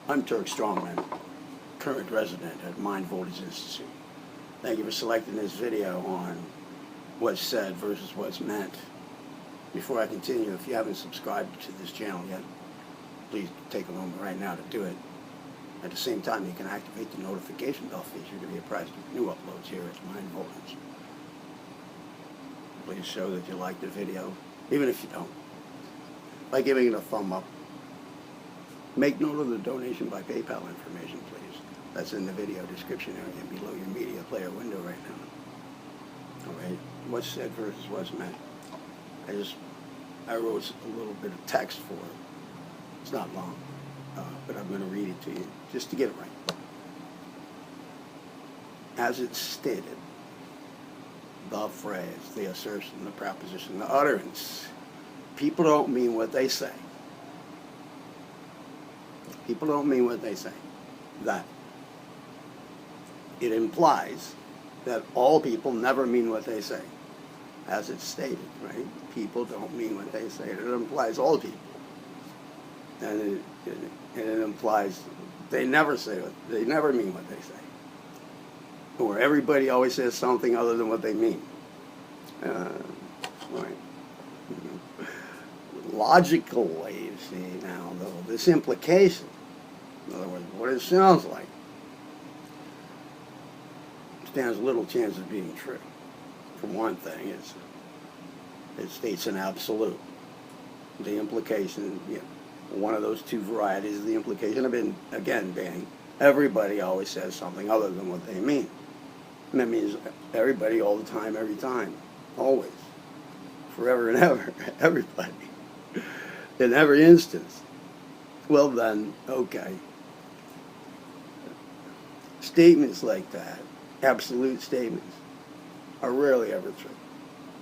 I'm Turk Strongman, current resident at Mind Voltage Institute. Thank you for selecting this video on what's said versus what's meant. Before I continue, if you haven't subscribed to this channel yet, please take a moment right now to do it. At the same time, you can activate the notification bell feature to be apprised of new uploads here at Mind Voltage. Please show that you like the video, even if you don't, by giving it a thumb up. Make note of the donation by PayPal information, please. That's in the video description area below your media player window right now. Alright, what's said versus what's meant. I wrote a little bit of text for it. It's not long, but I'm going to read it to you just to get it right. As it's stated, the phrase, the assertion, the proposition, the utterance, people don't mean what they say. People don't mean what they say. That it implies that all people never mean what they say. As it's stated, right? People don't mean what they say. It implies all people. And it implies they never mean what they say. Or everybody always says something other than what they mean. Right. Logically, you see now, though, this implication, in other words, what it sounds like, stands little chance of being true. For one thing, it states an absolute. The implication, one of those two varieties, the implication of it, again, being everybody always says something other than what they mean. And that means everybody all the time, every time, always, forever and ever, everybody, in every instance. Well then, okay. Statements like that, absolute statements, are rarely ever true.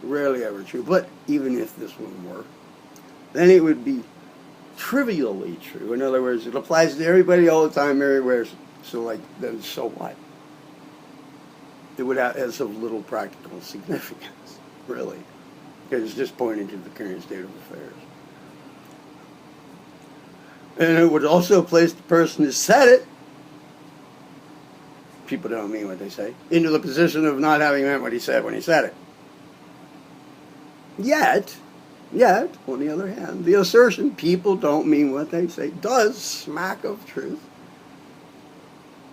Rarely ever true. But even if this one were, then it would be trivially true. In other words, it applies to everybody all the time, everywhere. So like, then so what? It would have of little practical significance, really. Because it's just pointing to the current state of affairs. And it would also place the person who said it, people don't mean what they say, into the position of not having meant what he said when he said it. Yet, on the other hand, the assertion, people don't mean what they say, does smack of truth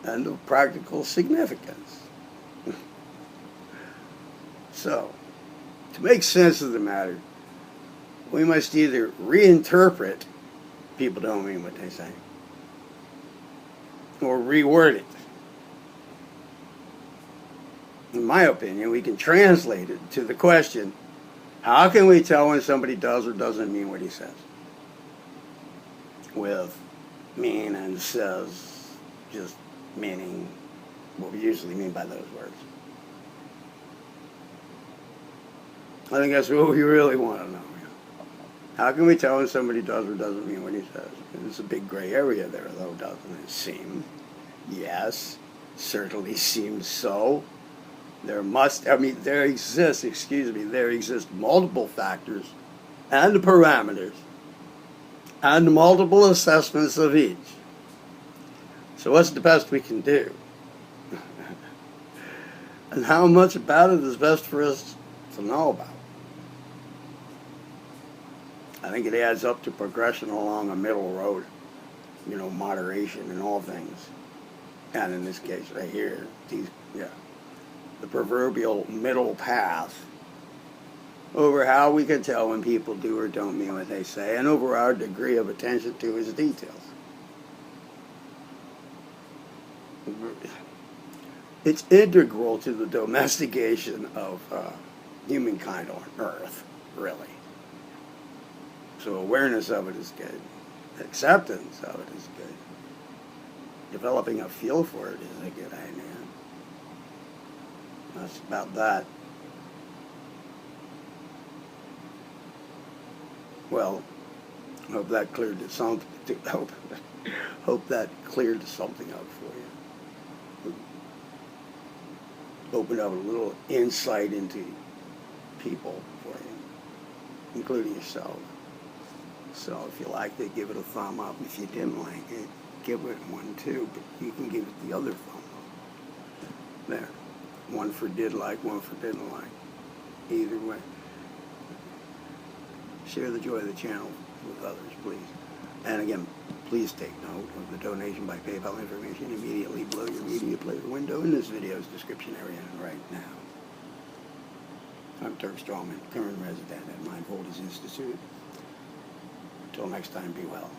and of practical significance. So, to make sense of the matter, we must either reinterpret people don't mean what they say, or reword it. In my opinion, we can translate it to the question, how can we tell when somebody does or doesn't mean what he says? With mean and says just meaning what we usually mean by those words. I think that's what we really want to know. How can we tell when somebody does or doesn't mean what he says? It's a big gray area there, though, doesn't it seem? Yes, certainly seems so. There exist multiple factors and parameters and multiple assessments of each. So what's the best we can do? And how much about it is best for us to know about? I think it adds up to progression along a middle road, moderation in all things. And in this case right here, the proverbial middle path over how we can tell when people do or don't mean what they say, and over our degree of attention to its details. It's integral to the domestication of humankind on Earth, really. So awareness of it is good. Acceptance of it is good. Developing a feel for it is a good idea. That's about that. Well, hope that cleared something. Hope that cleared something up for you. Opened up a little insight into people for you, including yourself. So if you liked it, give it a thumb up. If you didn't like it, give it one too, but you can give it the other thumb. There. One for did like, one for didn't like. Either way. Share the joy of the channel with others, please. And again, please take note of the donation by PayPal information immediately below your media player window in this video's description area right now. I'm Turk Strawman, current resident at Mindfulness Institute. Until next time, be well.